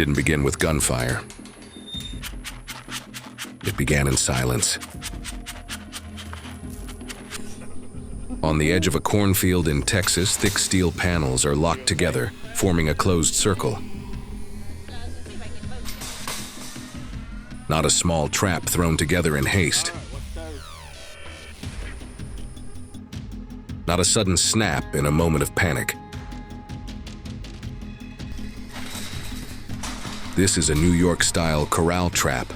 didn't begin with gunfire. It began in silence. On the edge of a cornfield in Texas, thick steel panels are locked together, forming a closed circle. Not a small trap thrown together in haste. Not a sudden snap in a moment of panic. This is a New York-style corral trap,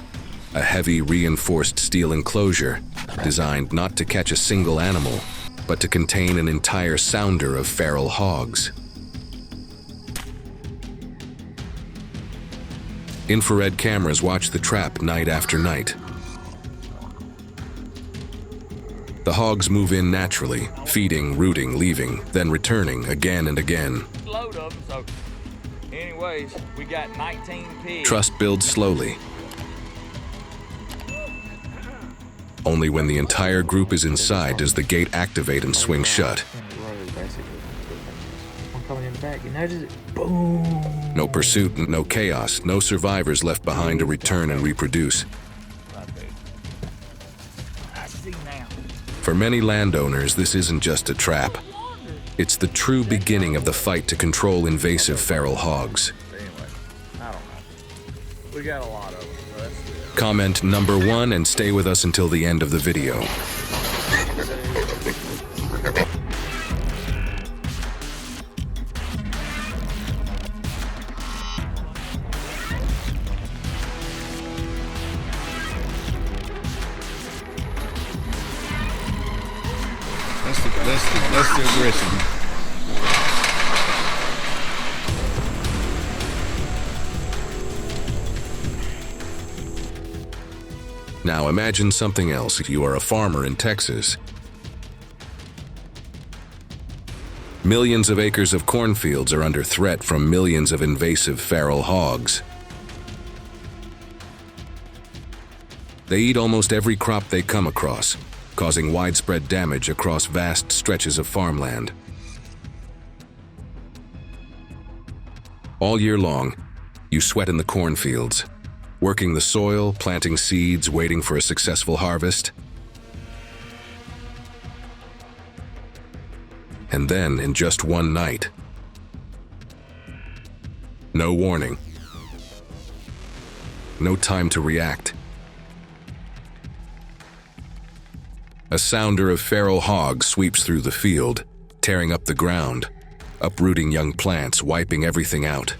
a heavy reinforced steel enclosure designed not to catch a single animal, but to contain an entire sounder of feral hogs. Infrared cameras watch the trap night after night. The hogs move in naturally, feeding, rooting, leaving, then returning again and again. Load of them, so anyways, we got 19 pigs. Trust builds slowly. Only when the entire group is inside does the gate activate and swing shut. I'm coming in the back, you notice it? Boom! No pursuit, no chaos, no survivors left behind to return and reproduce. I see now. For many landowners, this isn't just a trap. It's the true beginning of the fight to control invasive feral hogs. Anyway, I don't know. We got a lot of them, so that's good. Comment number 1 and stay with us until the end of the video. That's the aggression. Now imagine something else. You are a farmer in Texas. Millions of acres of cornfields are under threat from millions of invasive feral hogs. They eat almost every crop they come across, causing widespread damage across vast stretches of farmland. All year long, you sweat in the cornfields, working the soil, planting seeds, waiting for a successful harvest. And then, in just one night, no warning, no time to react, a sounder of feral hogs sweeps through the field, tearing up the ground, uprooting young plants, wiping everything out.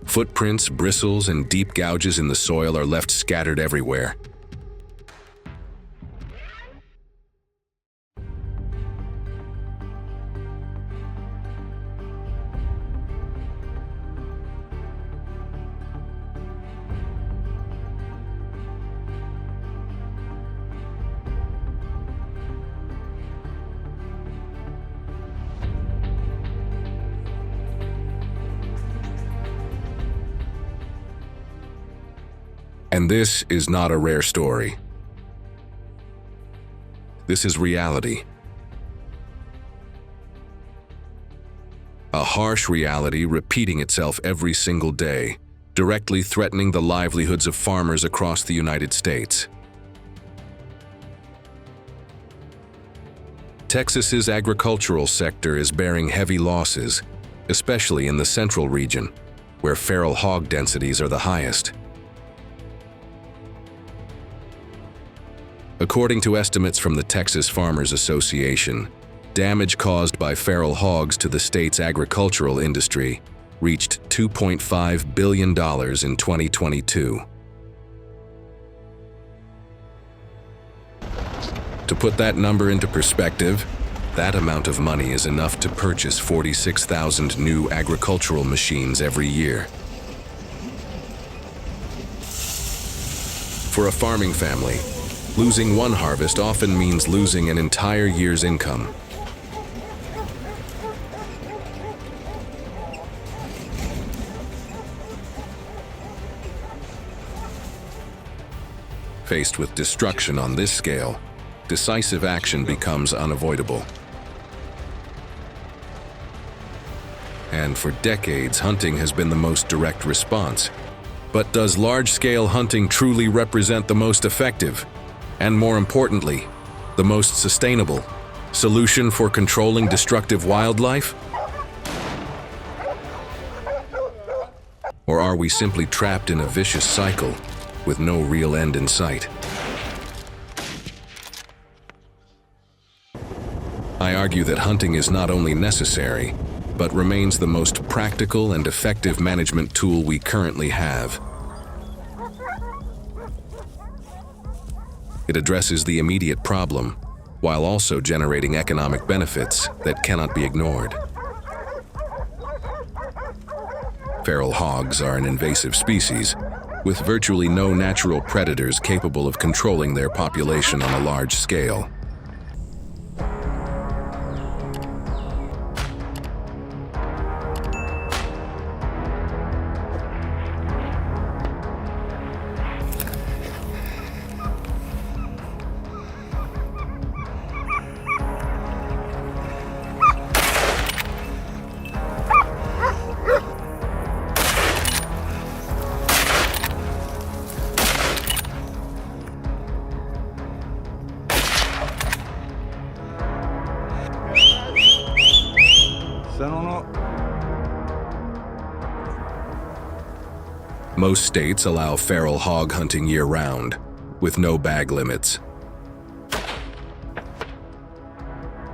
Footprints, bristles, and deep gouges in the soil are left scattered everywhere. And this is not a rare story. This is reality. A harsh reality repeating itself every single day, directly threatening the livelihoods of farmers across the United States. Texas's agricultural sector is bearing heavy losses, especially in the central region, where feral hog densities are the highest. According to estimates from the Texas Farmers Association, damage caused by feral hogs to the state's agricultural industry reached $2.5 billion in 2022. To put that number into perspective, that amount of money is enough to purchase 46,000 new agricultural machines every year. For a farming family, losing one harvest often means losing an entire year's income. Faced with destruction on this scale, decisive action becomes unavoidable. and for decades hunting has been the most direct response. But does large-scale hunting truly represent the most effective, and more importantly, the most sustainable solution for controlling destructive wildlife? Or are we simply trapped in a vicious cycle with no real end in sight? I argue that hunting is not only necessary, but remains the most practical and effective management tool we currently have. It addresses the immediate problem, while also generating economic benefits that cannot be ignored. Feral hogs are an invasive species, with virtually no natural predators capable of controlling their population on a large scale. Most states allow feral hog hunting year-round, with no bag limits.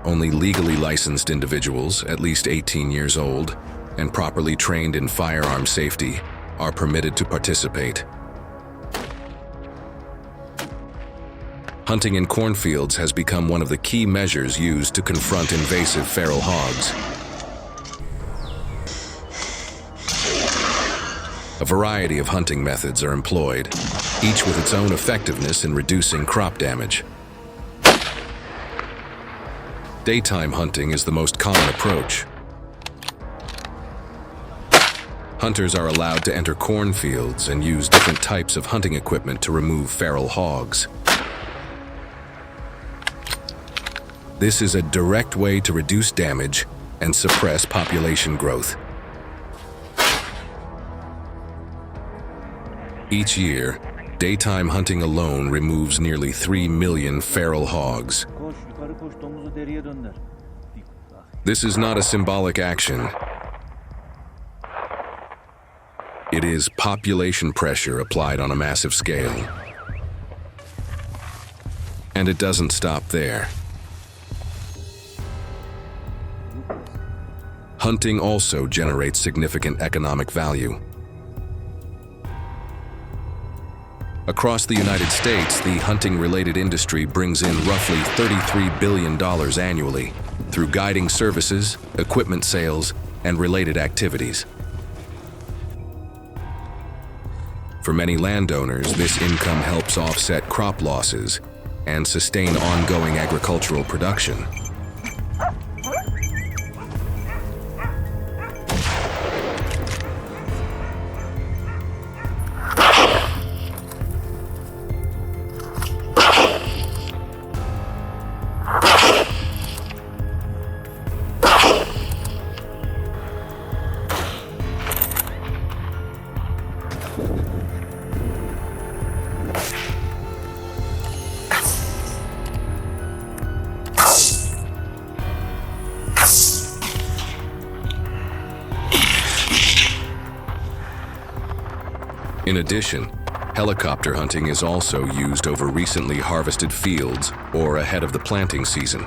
Only legally licensed individuals, at least 18 years old, and properly trained in firearm safety, are permitted to participate. Hunting in cornfields has become one of the key measures used to confront invasive feral hogs. A variety of hunting methods are employed, each with its own effectiveness in reducing crop damage. Daytime hunting is the most common approach. Hunters are allowed to enter cornfields and use different types of hunting equipment to remove feral hogs. This is a direct way to reduce damage and suppress population growth. Each year, daytime hunting alone removes nearly 3 million feral hogs. This is not a symbolic action. It is population pressure applied on a massive scale. And it doesn't stop there. Hunting also generates significant economic value. Across the United States, the hunting-related industry brings in roughly $33 billion annually through guiding services, equipment sales, and related activities. For many landowners, this income helps offset crop losses and sustain ongoing agricultural production. In addition, helicopter hunting is also used over recently harvested fields or ahead of the planting season.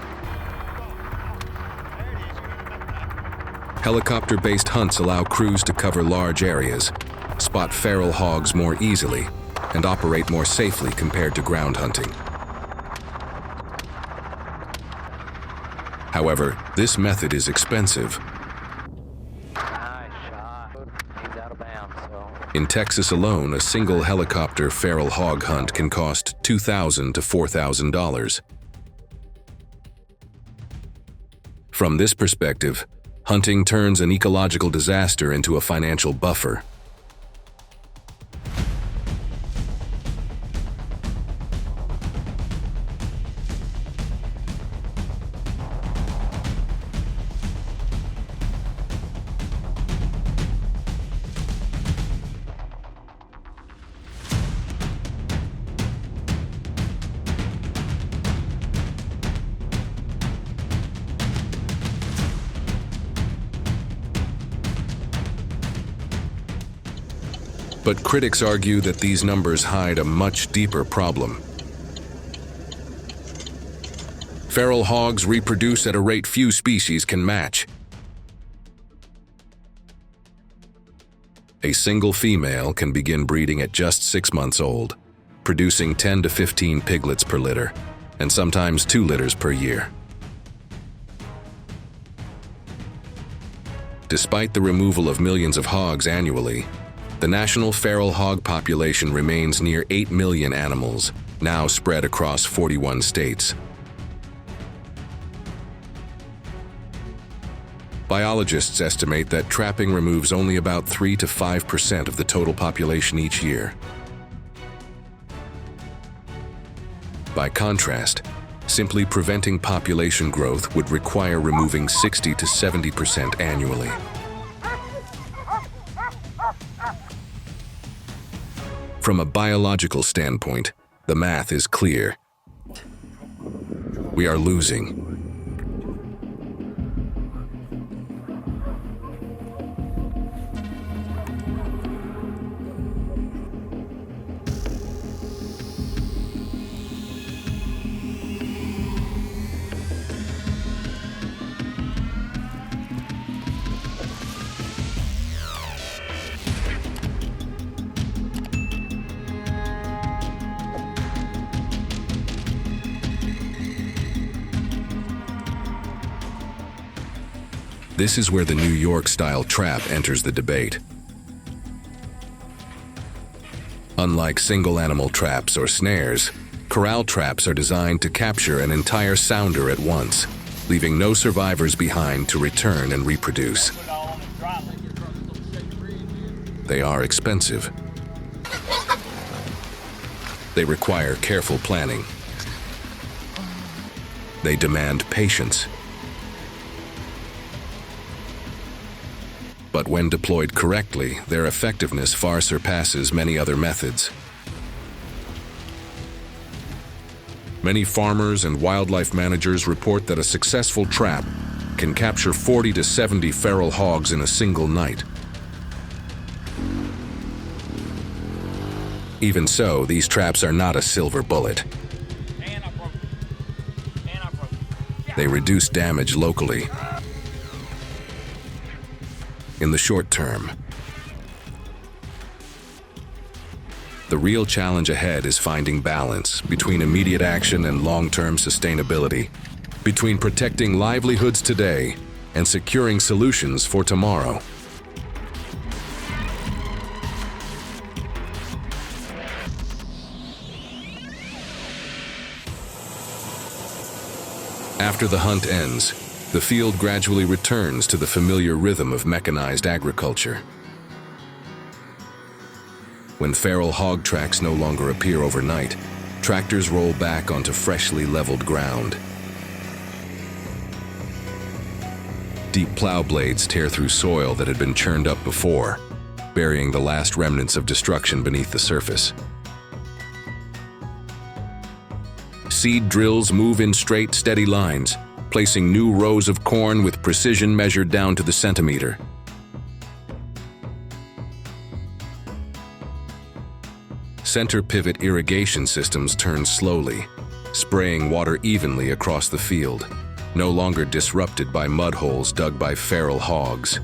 Helicopter-based hunts allow crews to cover large areas, spot feral hogs more easily, and operate more safely compared to ground hunting. However, this method is expensive. In Texas alone, a single helicopter feral hog hunt can cost $2,000 to $4,000. From this perspective, hunting turns an ecological disaster into a financial buffer. But critics argue that these numbers hide a much deeper problem. Feral hogs reproduce at a rate few species can match. A single female can begin breeding at just 6 months old, producing 10 to 15 piglets per litter, and sometimes 2 litters per year. Despite the removal of millions of hogs annually, the national feral hog population remains near 8 million animals, now spread across 41 states. Biologists estimate that trapping removes only about 3 to 5% of the total population each year. By contrast, simply preventing population growth would require removing 60 to 70% annually. From a biological standpoint, the math is clear. We are losing. This is where the New York-style trap enters the debate. Unlike single-animal traps or snares, corral traps are designed to capture an entire sounder at once, leaving no survivors behind to return and reproduce. They are expensive. They require careful planning. They demand patience. But when deployed correctly, their effectiveness far surpasses many other methods. Many farmers and wildlife managers report that a successful trap can capture 40 to 70 feral hogs in a single night. Even so, these traps are not a silver bullet. They reduce damage locally. In the short term, the real challenge ahead is finding balance between immediate action and long-term sustainability, between protecting livelihoods today and securing solutions for tomorrow. After the hunt ends, the field gradually returns to the familiar rhythm of mechanized agriculture. When feral hog tracks no longer appear overnight, tractors roll back onto freshly leveled ground. Deep plow blades tear through soil that had been churned up before, burying the last remnants of destruction beneath the surface. Seed drills move in straight, steady lines, placing new rows of corn with precision measured down to the centimeter. Center pivot irrigation systems turn slowly, spraying water evenly across the field, no longer disrupted by mud holes dug by feral hogs.